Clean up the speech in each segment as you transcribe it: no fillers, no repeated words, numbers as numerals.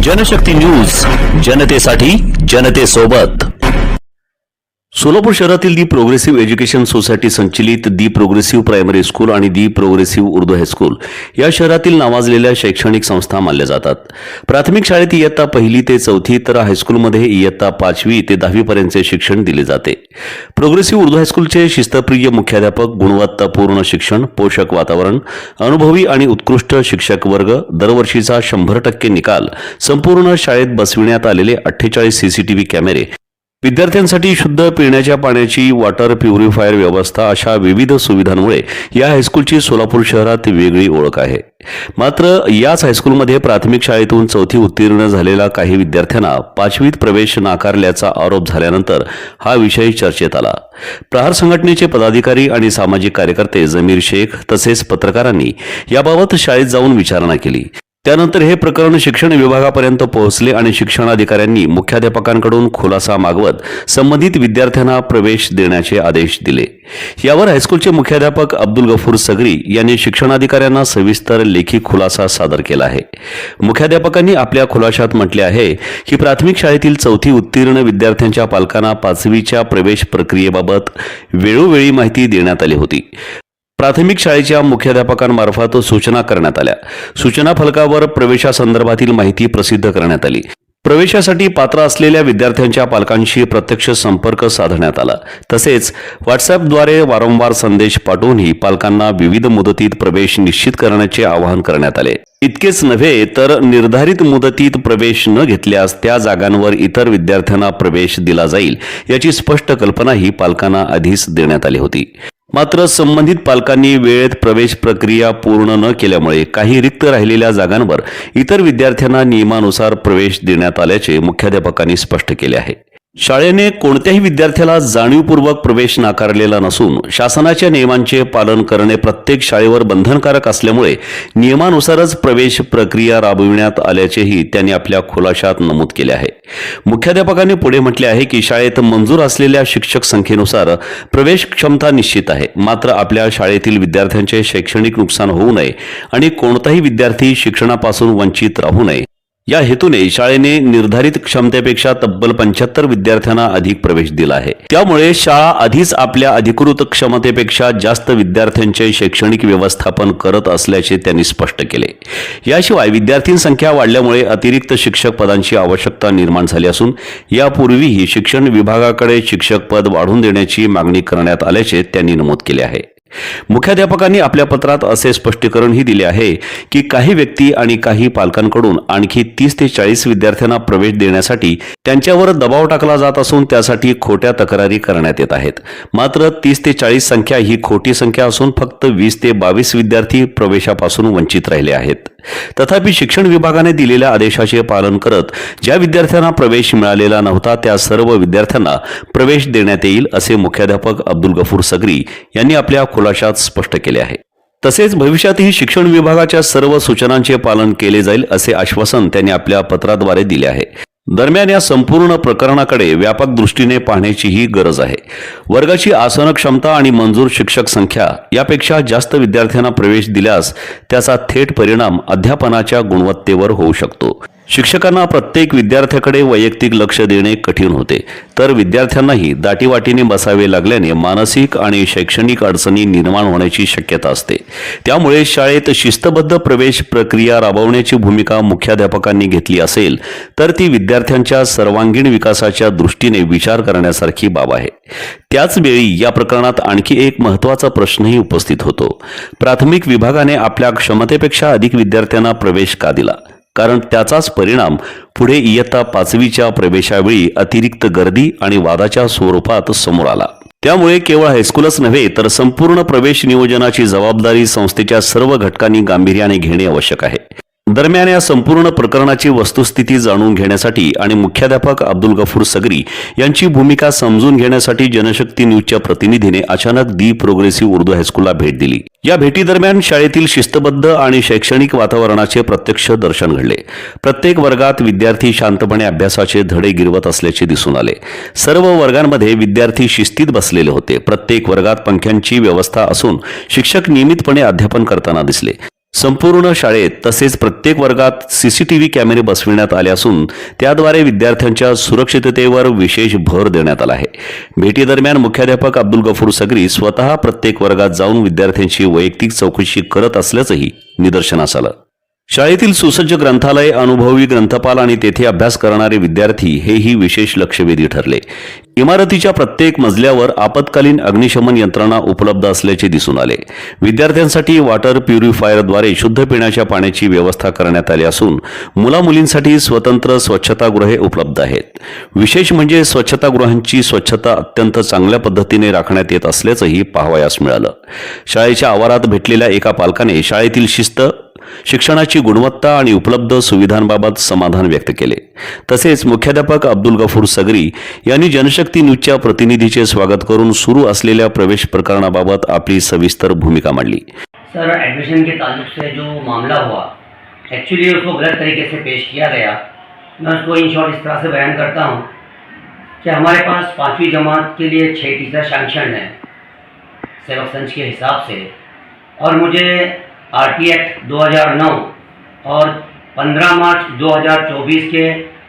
Janshakti news, जनतेसाठी, जनतेसोबत. सोलापूर शहरातील दी प्रोग्रेसिव्ह एज्युकेशन सोसायटी संचलित दी प्रोग्रेसिव्ह प्रायमरी स्कूल आणि दी प्रोग्रेसिव्ह उर्दू हायस्कूल या शहरातील नावाजलेल्या शैक्षणिक संस्था मानल्या जातात. प्राथमिक शाळेत इयत्ता 1 ते 4 तर हायस्कूलमध्ये इयत्ता 5वी ते 10वी पर्यंतचे शिक्षण दिले जाते. प्रोग्रेसिव्ह उर्दू हायस्कूलचे शिस्तप्रिय मुख्याध्यापक, गुणवत्तापूर्ण शिक्षण, पोषक वातावरण, अनुभवी आणि उत्कृष्ट शिक्षक वर्ग, दरवर्षीचा 100% निकाल, संपूर्ण शाळेत बसविण्यात आलेले 48 सीसीटीव्ही कॅमेरे, विद्यार्थ्यांसाठी शुद्ध पिण्याच्या पाण्याची वॉटर प्युरिफायर व्यवस्था अशा विविध सुविधांमुळे या हायस्कूलची सोलापूर शहरात वेगळी ओळख आहे. मात्र याच हायस्कूलमध्ये प्राथमिक शाळेतून 4थी उत्तीर्ण झालेल्या काही विद्यार्थ्यांना 5वीत प्रवेश नाकारल्याचा आरोप झाल्यानंतर हा विषय चर्चेत आला. प्रहार संघटनेचे पदाधिकारी आणि सामाजिक कार्यकर्ते जमीर शेख तसेच पत्रकारांनी याबाबत शाळेत जाऊन विचारणा केली. त्यानंतर हे प्रकरण शिक्षण विभागापर्यंत पोहोचले आणि शिक्षणाधिकाऱ्यांनी मुख्याध्यापकांकडून खुलासा मागवत संबंधित विद्यार्थ्यांना प्रवेश देण्याचे आदेश दिले. यावर हायस्कूलचे मुख्याध्यापक अब्दुल गफूर सगरी यांनी शिक्षणाधिकाऱ्यांना सविस्तर लेखी खुलासा सादर केला आहे. मुख्याध्यापकांनी आपल्या खुलाशात म्हटले आहे की प्राथमिक शाळेतील 4थी उत्तीर्ण विद्यार्थ्यांच्या पालकांना 5वीच्या प्रवेश प्रक्रियेबाबत वेळोवेळी माहिती देण्यात आली होती. प्राथमिक शाळेच्या मुख्याध्यापकांमार्फत सूचना करण्यात आल्या. सूचना फलकावर प्रवेशासंदर्भातील माहिती प्रसिद्ध करण्यात आली. प्रवेशासाठी पात्र असलेल्या विद्यार्थ्यांच्या पालकांशी प्रत्यक्ष संपर्क साधण्यात आला. तसेच व्हॉट्सअॅपद्वारे वारंवार संदेश पाठवूनही पालकांना विविध मुदतीत प्रवेश निश्चित करण्याचे आवाहन करण्यात आले. इतकेच नव्हे तर निर्धारित मुदतीत प्रवेश न घेतल्यास त्या जागांवर इतर विद्यार्थ्यांना प्रवेश दिला जाईल याची स्पष्ट कल्पनाही पालकांना आधीच देण्यात आली होती. मात्र संबंधित पालकांनी वेळेत प्रवेश प्रक्रिया पूर्ण न केल्यामुळे काही रिक्त राहिलेल्या जागांवर इतर विद्यार्थ्यांना नियमानुसार प्रवेश देण्यात आल्याचे मुख्याध्यापकांनी स्पष्ट केले आहे. शाळेने कोणत्याही विद्यार्थ्याला जाणीवपूर्वक प्रवेश नाकारलेला नसून शासनाच्या नियमांचे पालन करणे प्रत्येक शाळेवर बंधनकारक असल्यामुळे नियमानुसारच प्रवेश प्रक्रिया राबविण्यात आल्याचेही त्यांनी आपल्या खुलाशात नमूद केले आहे. मुख्याध्यापकांनी पुढे म्हटले आहे की शाळेत मंजूर असलेल्या शिक्षक संख्येनुसार प्रवेश क्षमता निश्चित आहे. मात्र आपल्या शाळेतील विद्यार्थ्यांचे शैक्षणिक नुकसान होऊ नये आणि कोणताही विद्यार्थी शिक्षणापासून वंचित राहू नये या हेतूने शाळेने निर्धारित क्षमतेपेक्षा तब्बल 75 विद्यार्थ्यांना अधिक प्रवेश दिला आहे. त्यामुळे शाळा आधीच आपल्या अधिकृत क्षमतेपेक्षा जास्त विद्यार्थ्यांचे शैक्षणिक व्यवस्थापन करत असल्याचे त्यांनी स्पष्ट केले. याशिवाय विद्यार्थींसंख्या वाढल्यामुळे अतिरिक्त शिक्षक पदांची आवश्यकता निर्माण झाली असून यापूर्वीही शिक्षण विभागाकडे शिक्षक पद वाढवून देण्याची मागणी करण्यात आल्याचे त्यांनी नमूद केले आहे. मुख्याध्यापकांनी आपल्या पत्रात असे स्पष्टीकरणही दिले आहे की काही व्यक्ती आणि काही पालकांकडून आणखी 30 ते 40 विद्यार्थ्यांना प्रवेश देण्यासाठी त्यांच्यावर दबाव टाकला जात असून त्यासाठी खोट्या तक्रारी करण्यात येत आहेत. मात्र 30 ते 40 संख्या ही खोटी संख्या असून फक्त 20 ते 22 विद्यार्थी प्रवेशापासून वंचित राहिले आहेत. तथापि शिक्षण विभागाने दिलेल्या आदेशाचे पालन करत ज्या विद्यार्थ्यांना प्रवेश मिळालेला नव्हता त्या सर्व विद्यार्थ्यांना प्रवेश देण्यात येईल असे मुख्याध्यापक अब्दुल गफूर सगरी यांनी आपल्या खुलाशात स्पष्ट केले आहे. तसेच भविष्यातही शिक्षण विभागाच्या सर्व सूचनांचे पालन केले जाईल असे आश्वासन त्यांनी आपल्या पत्राद्वारे दिले आहे. दरम्यान या संपूर्ण प्रकरणाकडे व्यापक दृष्टीने पाहण्याचीही गरज आहे. वर्गाची आसन क्षमता आणि मंजूर शिक्षक संख्या यापेक्षा जास्त विद्यार्थ्यांना प्रवेश दिल्यास त्याचा थेट परिणाम अध्यापनाच्या गुणवत्तेवर होऊ शकतो. शिक्षकांना प्रत्येक विद्यार्थ्याकडे वैयक्तिक लक्ष देणे कठीण होते तर विद्यार्थ्यांनाही दाटीवाटीने बसावे लागल्याने मानसिक आणि शैक्षणिक अडचणी निर्माण होण्याची शक्यता असते. त्यामुळे शाळेत शिस्तबद्ध प्रवेश प्रक्रिया राबवण्याची भूमिका मुख्याध्यापकांनी घेतली असेल तर ती विद्यार्थ्यांच्या सर्वांगीण विकासाच्या दृष्टीने विचार करण्यासारखी बाब आहे. त्याचवेळी या प्रकरणात आणखी एक महत्त्वाचा प्रश्नही उपस्थित होतो. प्राथमिक विभागाने आपल्या क्षमतेपेक्षा अधिक विद्यार्थ्यांना प्रवेश का दिला? कारण त्याचाच परिणाम पुढे इयत्ता 5वीच्या प्रवेशावेळी अतिरिक्त गर्दी आणि वादाच्या स्वरूपात समोर आला. त्यामुळे केवळ हायस्कूलच नव्हे तर संपूर्ण प्रवेश नियोजनाची जबाबदारी संस्थेच्या सर्व घटकांनी गांभीर्याने घेणे आवश्यक आहे. दरम्यान या संपूर्ण प्रकरणाची वस्तुस्थिती जाणून घेण्यासाठी आणि मुख्याध्यापक अब्दुल गफूर सगरी यांची भूमिका समजून घेण्यासाठी जनशक्ती न्यूजच्या प्रतिनिधीने अचानक दी प्रोग्रेसिव्ह उर्दू हायस्कूलला भेट दिली. या भेटीदरम्यान शाळेतील शिस्तबद्ध आणि शैक्षणिक वातावरणाचे प्रत्यक्ष दर्शन घडले. प्रत्येक वर्गात विद्यार्थी शांतपणे अभ्यासाचे धडे गिरवत असल्याचे दिसून आले. सर्व वर्गांमध्ये विद्यार्थी शिस्तीत बसलेले होते. प्रत्येक वर्गात पंख्यांची व्यवस्था असून शिक्षक नियमितपणे अध्यापन करताना दिसले. संपूर्ण शाळेत तसेच प्रत्येक वर्गात सीसीटीव्ही कॅमेरे बसविण्यात आले असून त्याद्वारे विद्यार्थ्यांच्या सुरक्षिततेवर विशेष भर देण्यात आला आहे. भेटीदरम्यान मुख्याध्यापक अब्दुल गफूर सगरी स्वतः प्रत्येक वर्गात जाऊन विद्यार्थ्यांची वैयक्तिक चौकशी करत असल्याचंही निदर्शनास आलं. शाळेतील सुसज्ज ग्रंथालय, अनुभवी ग्रंथपाल आणि तेथे अभ्यास करणारे विद्यार्थी हेही विशेष लक्षवेधी ठरले. इमारतीच्या प्रत्येक मजल्यावर आपत्कालीन अग्निशमन यंत्रणा उपलब्ध असल्याचे दिसून आले. विद्यार्थ्यांसाठी वॉटर प्युरिफायरद्वारे शुद्ध पिण्याच्या पाण्याची व्यवस्था करण्यात आली असून मुलामुलींसाठी स्वतंत्र स्वच्छतागृहे उपलब्ध आहेत. विशेष म्हणजे स्वच्छतागृहांची स्वच्छता अत्यंत चांगल्या पद्धतीने राखण्यात येत असल्याचंही पाहावयास मिळालं. शाळेच्या आवारात भेटलेल्या एका पालकाने शाळेतील शिस्त, शिक्षणाची गुणवत्ता आणि उपलब्ध सुविधांबाबत समाधान व्यक्त केले. तसेच मुख्याध्यापक अब्दुल गफूर सगरी यांनी जनशक्ती न्यूजच्या प्रतिनिधीचे स्वागत करून सुरू असलेल्या प्रवेश प्रकरणाबाबत आपली सविस्तर भूमिका मांडली. सर, एडमिशन के ताल्लुक से जो मामला हुआ, एक्चुअली उसको गलत तरीके से पेश किया गया. मैं उसको इन शॉर्ट इस तरह से बयान करता हूँ कि हमारे पास 5वीं जमात के लिए 6 टीचर सैंक्शन हैं सेवक संघ के हिसाब से, और मुझे RT एक्ट 2009 और 15 मार्च 2024 के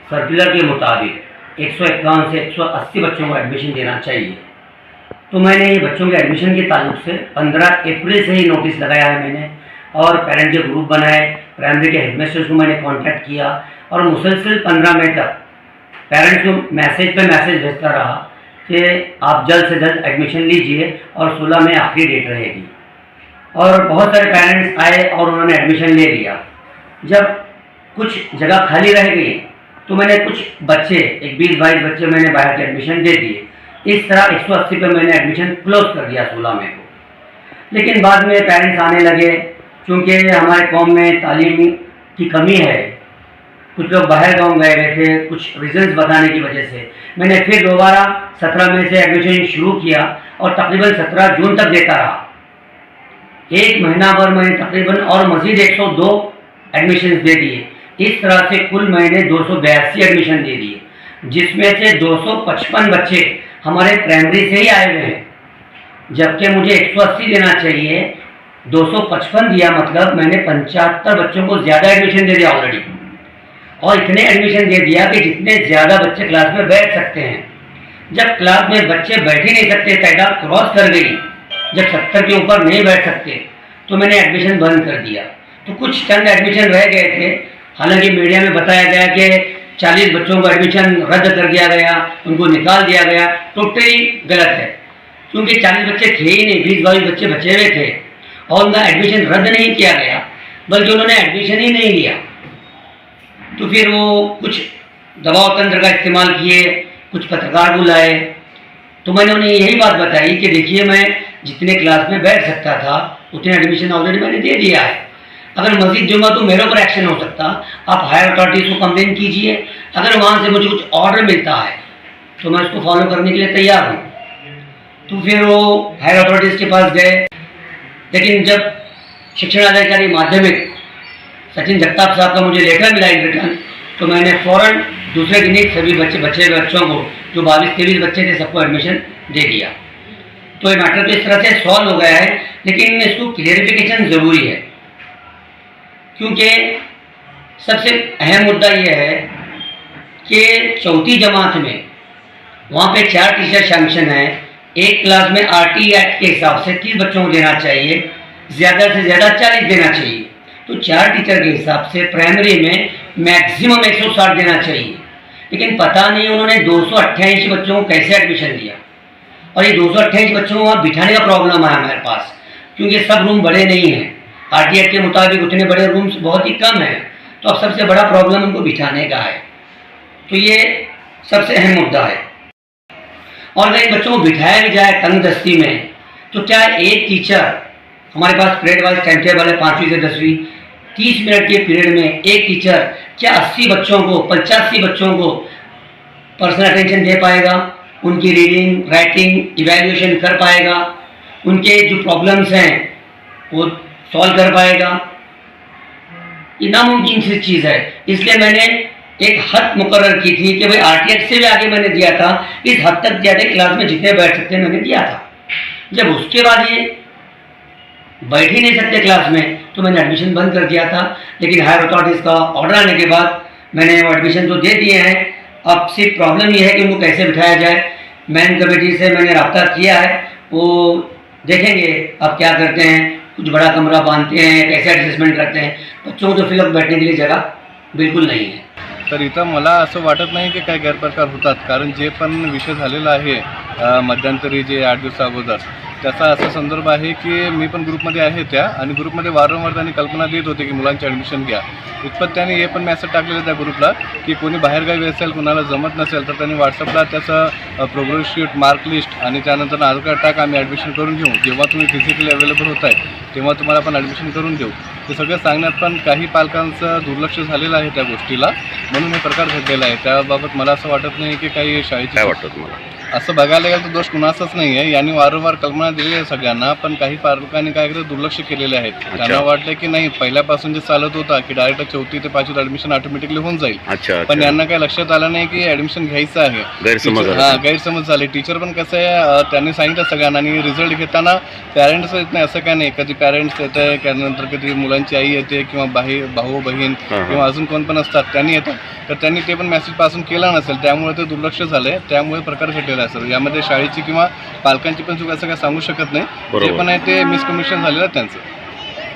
सर्कुलर के मुताबिक 151 से 180 बच्चों को एडमिशन देना चाहिए. तो मैंने ये बच्चों के एडमिशन के ताल्लुक से 15 अप्रैल से ही नोटिस लगाया है मैंने, और पेरेंट के ग्रुप बनाए, प्राइमरी के हेडमास्टर्स को मैंने कांटेक्ट किया, और मुसलसल 15 मई तक पेरेंट्स को मैसेज पे मैसेज भेजता रहा कि आप जल्द से जल्द एडमिशन लीजिए और 16 मई आखिरी डेट रहेगी. और बहुत सारे पेरेंट्स आए और उन्होंने एडमिशन ले लिया. जब कुछ जगह खाली रह गई तो मैंने कुछ बच्चे, एक 20-22 बच्चे मैंने बाहर के एडमिशन दे दिए. इस तरह 180 पे मैंने एडमिशन क्लोज कर दिया 16 मई को. लेकिन बाद में पेरेंट्स आने लगे, क्योंकि हमारे कौम में तालीम की कमी है, कुछ लोग बाहर गाँव गए हुए थे, कुछ रीजन्स बताने की वजह से मैंने फिर दोबारा 17 मई से एडमिशन शुरू किया और तकरीबन 17 जून तक देता रहा. एक महीना भर मैंने तकरीबन और मजीद 102 एडमिशन दे दिए. इस तरह से कुल मैंने 282 एडमिशन दे दिए, जिसमें से 255 बच्चे हमारे प्राइमरी से ही आए हुए हैं, जबकि मुझे 180 देना चाहिए. 255 दिया, मतलब मैंने 75 बच्चों को ज़्यादा एडमिशन दे दिया ऑलरेडी, और इतने एडमिशन दे दिया कि जितने ज़्यादा बच्चे क्लास में बैठ सकते हैं. जब क्लास में बच्चे बैठ ही नहीं सकते, तादाद क्रॉस कर गई, जब 70 के ऊपर नहीं बैठ सकते, तो मैंने एडमिशन बंद कर दिया. तो कुछ चंद एडमिशन रह गए थे. हालांकि मीडिया में बताया गया कि 40 बच्चों को एडमिशन रद्द कर दिया गया, उनको निकाल दिया गया. टोटली गलत है, क्योंकि 40 बच्चे थे ही नहीं, 20-22 बच्चे बचे हुए थे, और उनका एडमिशन रद्द नहीं किया गया, बल्कि उन्होंने एडमिशन ही नहीं लिया. तो फिर वो कुछ दबाव तंत्र का इस्तेमाल किए, कुछ पत्रकार बुलाए. तो मैंने उन्हें यही बात बताई कि देखिए, मैं जितने क्लास में बैठ सकता था उतने एडमिशन ऑलरेडी मैंने दे दिया है. अगर मजीद जुमा तो मेरे ऊपर एक्शन हो सकता, आप हायर अथॉरिटीज़ को कंप्लेन कीजिए. अगर वहाँ से मुझे कुछ ऑर्डर मिलता है तो मैं उसको फॉलो करने के लिए तैयार हूँ. तो फिर वो हायर अथॉरिटीज़ के पास गए. लेकिन जब शिक्षण अधिकारी माध्यमिक सचिन जगताप साहब का मुझे लेटर मिला इन रिटर्न, तो मैंने फ़ौरन दूसरे दिन ही सभी बचे हुए बच्चों को, जो 22-23 बच्चे थे, सबको एडमिशन दे दिया. तो ये मैटर तो इस तरह से सॉल्व हो गया है. लेकिन इसको क्लियरिफिकेशन ज़रूरी है, क्योंकि सबसे अहम मुद्दा ये है कि 4वीं जमात में वहाँ पे 4 टीचर सैंक्शन है. एक क्लास में RT एक्ट के हिसाब से 30 बच्चों को देना चाहिए, ज़्यादा से ज़्यादा 40 देना चाहिए. तो 4 टीचर के हिसाब से प्राइमरी में मैक्सिमम 160 देना चाहिए. लेकिन पता नहीं उन्होंने 288 बच्चों को कैसे एडमिशन दिया. और ये 288 बच्चों को वहाँ बिठाने का प्रॉब्लम है हमारे पास, क्योंकि सब रूम बड़े नहीं हैं. RT एक्ट के मुताबिक उतने बड़े रूम्स बहुत ही कम हैं. तो अब सबसे बड़ा प्रॉब्लम उनको बिठाने का है. तो ये सबसे अहम मुद्दा है. और अगर इन बच्चों को बिठाया भी जाए तंग दस्ती में, तो क्या एक टीचर, हमारे pass period wise time table है 5वीं से 10वीं, 30 मिनट के पीरियड में एक टीचर क्या 80 बच्चों को, 85 बच्चों को पर्सनल अटेंशन दे पाएगा? उनकी रीडिंग, राइटिंग, इवैल्यूएशन कर पाएगा? उनके जो प्रॉब्लम्स हैं वो सॉल्व कर पाएगा? ये नामुमकिन सी चीज़ है. इसलिए मैंने एक हद मुकर्रर की थी कि भाई RT एक्ट से भी आगे मैंने दिया था, इस हद तक दिया था, क्लास में जितने बैठ सकते हैं मैंने दिया था. जब उसके बाद ये बैठ ही नहीं सकते क्लास में, तो मैंने एडमिशन बंद कर दिया था। लेकिन हायर अथॉरिटीज़ का ऑर्डर आने के बाद मैंने वो एडमिशन तो दे दिए हैं। अब सिर्फ प्रॉब्लम ये है कि उनको कैसे बिठाया जाए। मैन कमेटी से मैंने रब्ता किया है, वो देखेंगे अब क्या करते हैं। कुछ बड़ा कमरा बांधते हैं, कैसे एडजस्टमेंट करते हैं। बच्चों को तो फिलहाल बैठने के लिए जगह बिलकुल नहीं है। तर इथं मला असं वाटत नाही की काही गैरप्रकार होतात, कारण जे पण विषय झालेला आहे मध्यंतरी जे 8 दिवसा अगोदर, त्याचा असा संदर्भ आहे की मी पण ग्रुपमध्ये आहे त्या, आणि ग्रुपमध्ये वारंवार त्यांनी कल्पना देत होते की मुलांचे ॲडमिशन घ्या. इतपत त्यांनी हे पण मेसेज टाकलेलं त्या ग्रुपला की कोणी बाहेरगावी असेल, कुणाला जमत नसेल तर त्यांनी व्हॉट्सअपला त्याचं प्रोग्रेस शीट, मार्क लिस्ट आणि त्यानंतर आधार कार्ड टाका, आम्ही ॲडमिशन करून घेऊ. जेव्हा तुम्ही फिजिकली अवेलेबल होत आहे तेव्हा तुम्हाला पण ॲडमिशन करून देऊ. ते सगळं सांगण्यात पण काही पालकांचं दुर्लक्ष झालेलं आहे त्या गोष्टीला, म्हणून हे प्रकार घडलेला आहे. त्याबाबत मला असं वाटत नाही की काही शाळेची काय वाटतं तुम्हाला? असं बघायला गेलं तर दोष कुणाचाच नाही आहे. यांनी वारंवार कल्पना दिलेली आहे सगळ्यांना, पण काही पालकांनी काय केलं, दुर्लक्ष केलेले आहेत. त्यांना वाटलं की नाही, पहिल्यापासून जे चालत होता की डायरेक्ट 4थी ते 5वीत ॲडमिशन ऑटोमॅटिकली होऊन जाईल. पण यांना काही लक्षात आलं नाही की ॲडमिशन घ्यायचं आहे. गैरसमज झाले. टीचर पण कसं आहे, त्यांनी सांगितलं सगळ्यांना, आणि रिझल्ट घेताना पॅरेंट्स येत नाही असं काय नाही. कधी पॅरेंट्स येत आहे, त्यानंतर कधी मुलांची आई येते, किंवा भाऊ बहीण किंवा अजून कोण पण असतात त्यांनी येतात. तर त्यांनी ते पण मेसेज पासून केला नसेल, त्यामुळे ते दुर्लक्ष झालंय, त्यामुळे प्रकार घडलेला आहे. सर, यामध्ये शाळेची किंवा पालकांची पण चूक असं काय सांगू शकत नाही. जे पण आहे ते मिसकम्युनिकेशन झालेलं आहे त्यांचं.